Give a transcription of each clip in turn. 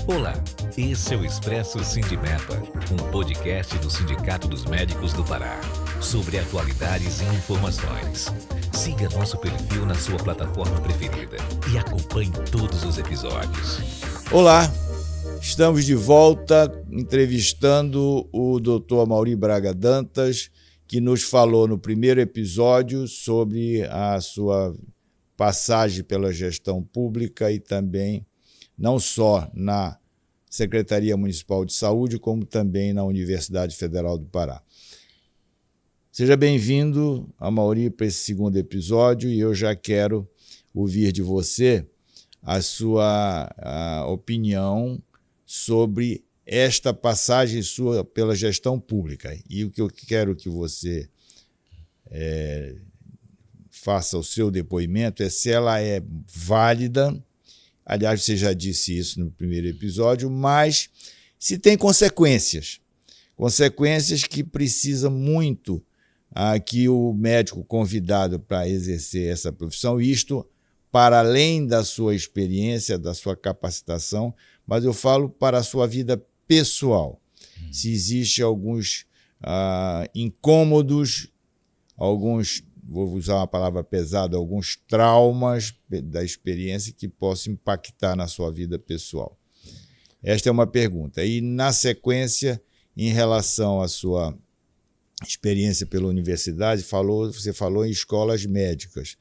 Olá, esse é o Expresso Sindimepa, um podcast do Sindicato dos Médicos do Pará, sobre atualidades e informações. Siga nosso perfil na sua plataforma preferida e acompanhe todos os episódios. Olá, estamos de volta entrevistando o Dr. Amaury Braga Dantas, que nos falou no primeiro episódio sobre a sua passagem pela gestão pública e também não só na Secretaria Municipal de Saúde, como também na Universidade Federal do Pará. Seja bem-vindo, Amaury, para esse segundo episódio, e eu já quero ouvir de você a sua opinião sobre esta passagem sua pela gestão pública. E o que eu quero que você faça o seu depoimento é se ela é válida. Aliás, você já disse isso no primeiro episódio, mas se tem consequências que precisa muito que o médico convidado para exercer essa profissão, isto para além da sua experiência, da sua capacitação, mas eu falo para a sua vida pessoal. Se existe alguns incômodos, alguns, vou usar uma palavra pesada, alguns traumas da experiência que possam impactar na sua vida pessoal. Esta é uma pergunta. E, na sequência, em relação à sua experiência pela universidade, você falou em escolas médicas,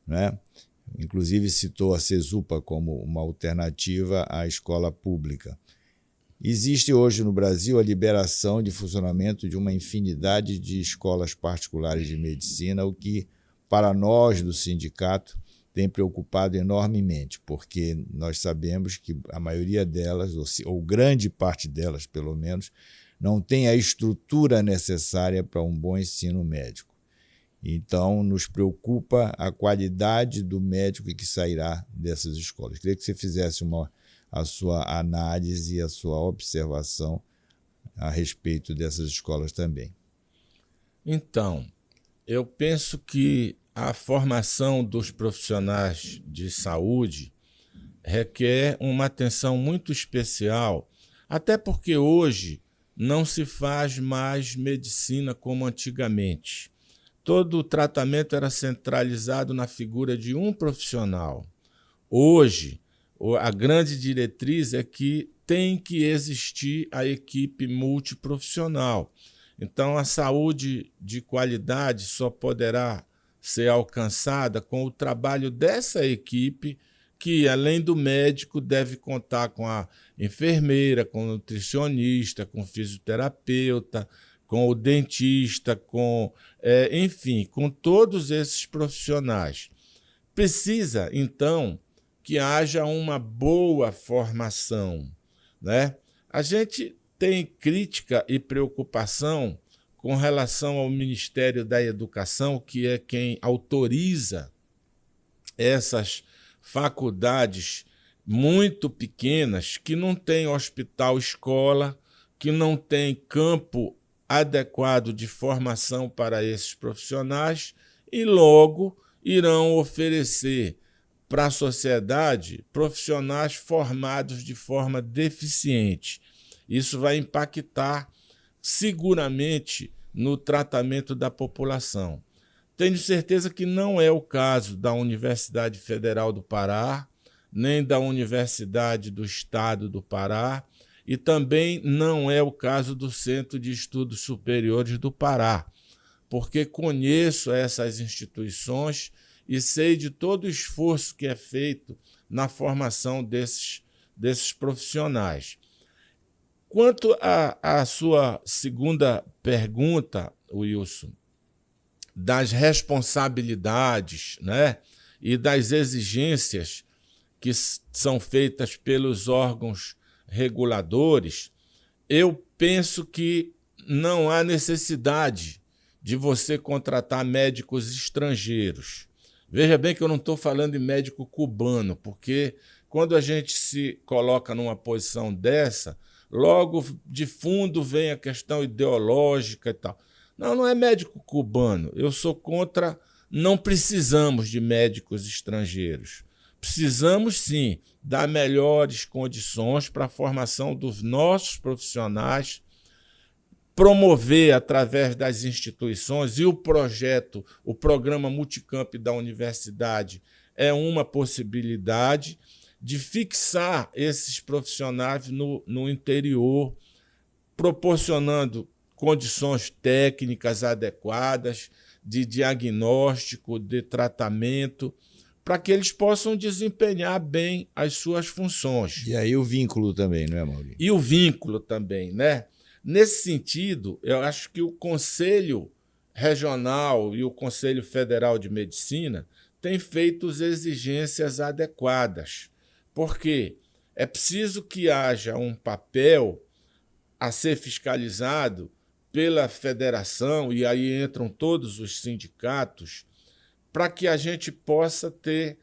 né? Inclusive citou a CESUPA como uma alternativa à escola pública. Existe hoje no Brasil a liberação de funcionamento de uma infinidade de escolas particulares de medicina, o que, para nós do sindicato, tem preocupado enormemente, porque nós sabemos que a maioria delas, ou grande parte delas, pelo menos, não tem a estrutura necessária para um bom ensino médico. Então, nos preocupa a qualidade do médico que sairá dessas escolas. Queria que você fizesse a sua análise e a sua observação a respeito dessas escolas também. Então, eu penso que a formação dos profissionais de saúde requer uma atenção muito especial, até porque hoje não se faz mais medicina como antigamente. Todo o tratamento era centralizado na figura de um profissional. Hoje, a grande diretriz é que tem que existir a equipe multiprofissional. Então, a saúde de qualidade só poderá ser alcançada com o trabalho dessa equipe, que, além do médico, deve contar com a enfermeira, com o nutricionista, com o fisioterapeuta, com o dentista, enfim, com todos esses profissionais. Precisa, então, que haja uma boa formação, né? A gente tem crítica e preocupação com relação ao Ministério da Educação, que é quem autoriza essas faculdades muito pequenas, que não tem hospital-escola, que não tem campo adequado de formação para esses profissionais e logo irão oferecer para a sociedade profissionais formados de forma deficiente. Isso vai impactar seguramente no tratamento da população. Tenho certeza que não é o caso da Universidade Federal do Pará, nem da Universidade do Estado do Pará, e também não é o caso do Centro de Estudos Superiores do Pará, porque conheço essas instituições e sei de todo o esforço que é feito na formação desses profissionais. Quanto à sua segunda pergunta, Wilson, das responsabilidades, né, e das exigências que são feitas pelos órgãos reguladores, eu penso que não há necessidade de você contratar médicos estrangeiros. Veja bem que eu não estou falando de médico cubano, porque quando a gente se coloca numa posição dessa, logo de fundo vem a questão ideológica e tal. Não é médico cubano. Eu sou contra, não precisamos de médicos estrangeiros. Precisamos, sim, dar melhores condições para a formação dos nossos profissionais, promover através das instituições, e o programa Multicamp da universidade é uma possibilidade de fixar esses profissionais no interior, proporcionando condições técnicas adequadas, de diagnóstico, de tratamento, para que eles possam desempenhar bem as suas funções. E aí o vínculo também, não é, Maurício? E o vínculo também, né? Nesse sentido, eu acho que o Conselho Regional e o Conselho Federal de Medicina têm feito exigências adequadas, porque é preciso que haja um papel a ser fiscalizado pela federação, e aí entram todos os sindicatos, para que a gente possa ter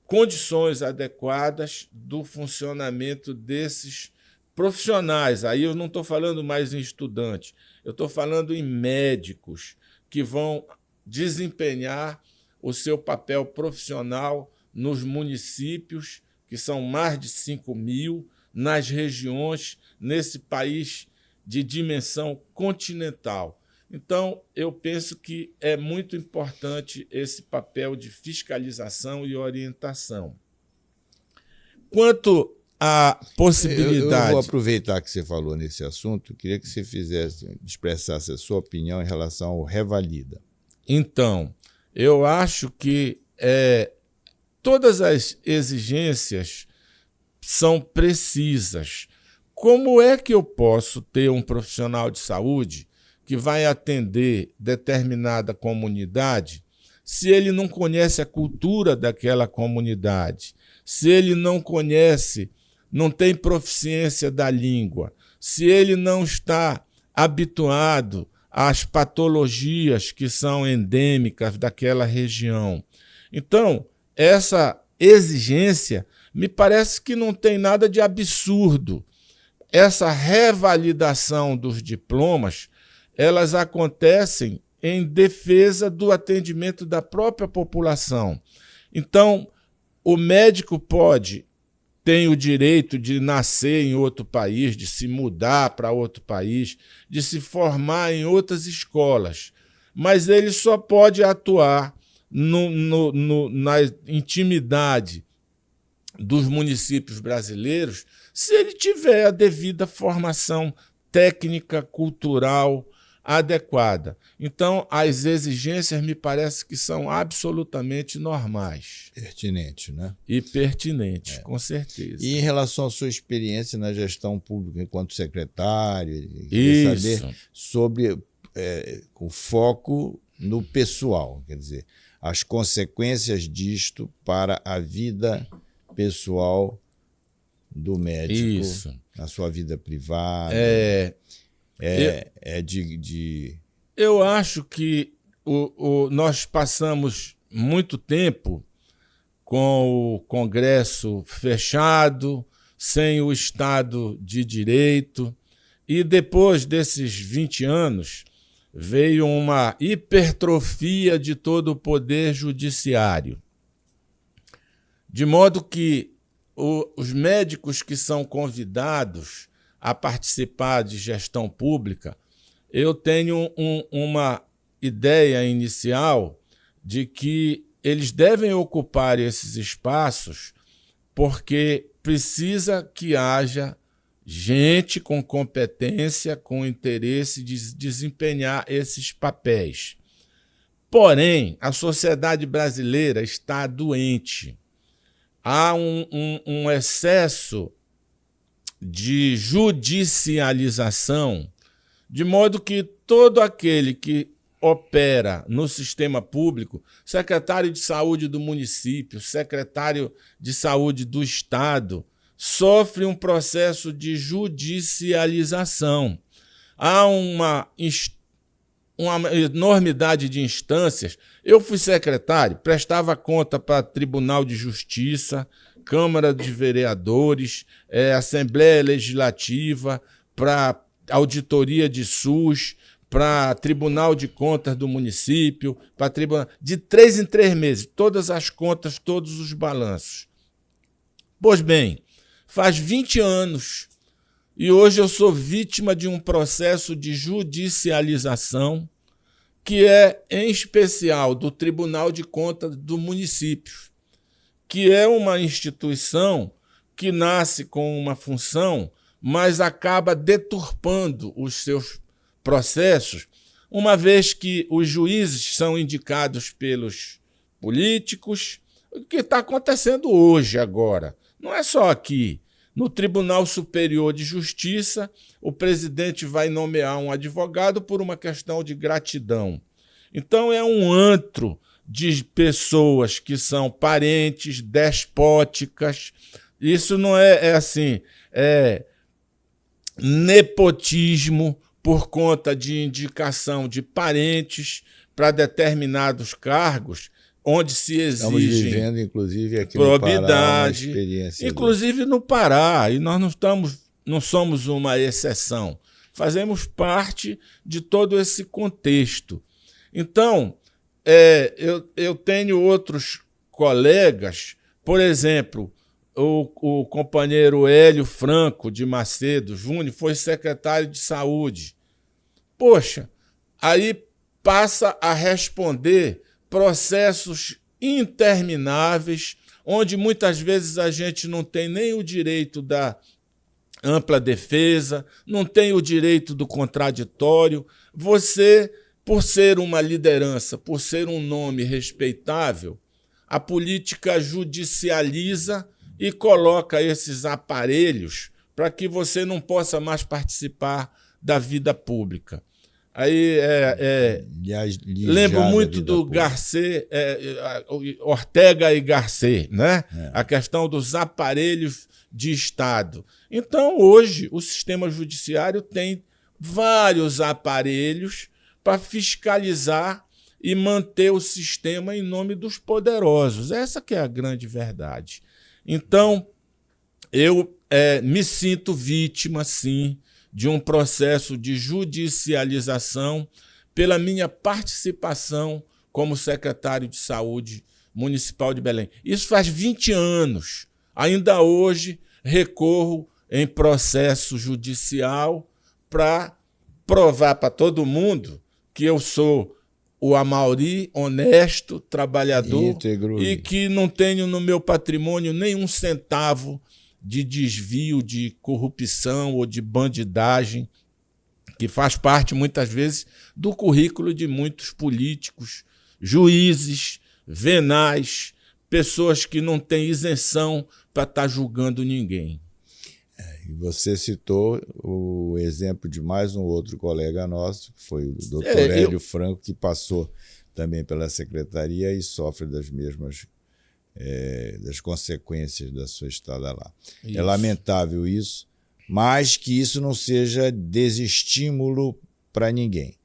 condições adequadas do funcionamento desses profissionais. Aí eu não estou falando mais em estudantes, eu estou falando em médicos que vão desempenhar o seu papel profissional nos municípios, que são mais de 5.000, nas regiões, nesse país de dimensão continental. Então, eu penso que é muito importante esse papel de fiscalização e orientação. Quanto à possibilidade... Eu vou aproveitar que você falou nesse assunto, queria que você expressasse a sua opinião em relação ao Revalida. Então, eu acho que todas as exigências são precisas. Como é que eu posso ter um profissional de saúde que vai atender determinada comunidade se ele não conhece a cultura daquela comunidade, se ele não conhece, não tem proficiência da língua, se ele não está habituado às patologias que são endêmicas daquela região? Então, essa exigência me parece que não tem nada de absurdo. Essa revalidação dos diplomas, elas acontecem em defesa do atendimento da própria população. Então, o médico tem o direito de nascer em outro país, de se mudar para outro país, de se formar em outras escolas, mas ele só pode atuar na intimidade dos municípios brasileiros se ele tiver a devida formação técnica, cultural adequada. Então, as exigências me parece que são absolutamente normais. Pertinente, né? E pertinentes, com certeza. E em relação à sua experiência na gestão pública enquanto secretário, queria saber sobre o foco no pessoal, quer dizer, as consequências disto para a vida pessoal do médico, na sua vida privada. Eu acho que nós passamos muito tempo com o Congresso fechado, sem o Estado de Direito, e depois desses 20 anos veio uma hipertrofia de todo o poder judiciário. De modo que os médicos que são convidados a participar de gestão pública, eu tenho uma ideia inicial de que eles devem ocupar esses espaços porque precisa que haja gente com competência, com interesse de desempenhar esses papéis. Porém, a sociedade brasileira está doente. Há um excesso de judicialização, de modo que todo aquele que opera no sistema público, secretário de saúde do município, secretário de saúde do estado, sofre um processo de judicialização. Há uma enormidade de instâncias. Eu fui secretário, prestava conta para Tribunal de Justiça, Câmara de Vereadores, Assembleia Legislativa, para Auditoria de SUS, para Tribunal de Contas do município, para Tribunal... De 3 em 3 meses, todas as contas, todos os balanços. Pois bem, faz 20 anos e hoje eu sou vítima de um processo de judicialização que é, em especial, do Tribunal de Contas do município, que é uma instituição que nasce com uma função, mas acaba deturpando os seus processos, uma vez que os juízes são indicados pelos políticos, o que está acontecendo hoje, agora. Não é só aqui. No Tribunal Superior de Justiça, o presidente vai nomear um advogado por uma questão de gratidão. Então, é um antro de pessoas que são parentes, despóticas. Isso não é assim, é nepotismo por conta de indicação de parentes para determinados cargos, onde se Estamos exige vivendo, inclusive, aqui probidade, no Pará, uma experiência inclusive no Pará, e nós não somos uma exceção. Fazemos parte de todo esse contexto. Então, eu tenho outros colegas, por exemplo, o companheiro Hélio Franco de Macedo Júnior foi secretário de Saúde. Poxa, aí passa a responder processos intermináveis, onde muitas vezes a gente não tem nem o direito da ampla defesa, não tem o direito do contraditório. Você, por ser uma liderança, por ser um nome respeitável, a política judicializa e coloca esses aparelhos para que você não possa mais participar da vida pública. Aí lembro muito do Garcês, Ortega e Garcês, né? A questão dos aparelhos de Estado. Então, hoje, o sistema judiciário tem vários aparelhos para fiscalizar e manter o sistema em nome dos poderosos. Essa que é a grande verdade. Então, eu me sinto vítima, sim, de um processo de judicialização pela minha participação como secretário de Saúde Municipal de Belém. Isso faz 20 anos. Ainda hoje recorro em processo judicial para provar para todo mundo que eu sou o Amaury honesto, trabalhador, íntegro, e que não tenho no meu patrimônio nenhum centavo de desvio, de corrupção ou de bandidagem, que faz parte, muitas vezes, do currículo de muitos políticos, juízes, venais, pessoas que não têm isenção para estar julgando ninguém. E você citou o exemplo de mais um outro colega nosso, que foi o doutor Hélio Franco, que passou também pela secretaria e sofre das mesmas das consequências da sua estada lá. Isso. É lamentável isso, mas que isso não seja desestímulo para ninguém.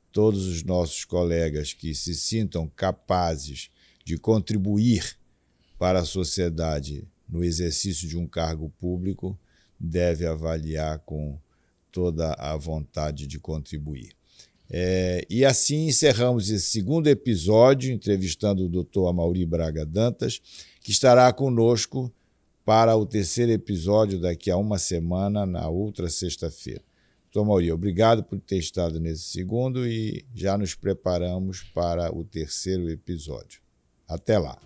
Todos os nossos colegas que se sintam capazes de contribuir para a sociedade no exercício de um cargo público deve avaliar com toda a vontade de contribuir. E assim encerramos esse segundo episódio, entrevistando o Dr. Amaury Braga Dantas, que estará conosco para o terceiro episódio daqui a uma semana, na outra sexta-feira. Dr. Amaury, obrigado por ter estado nesse segundo e já nos preparamos para o terceiro episódio. Até lá!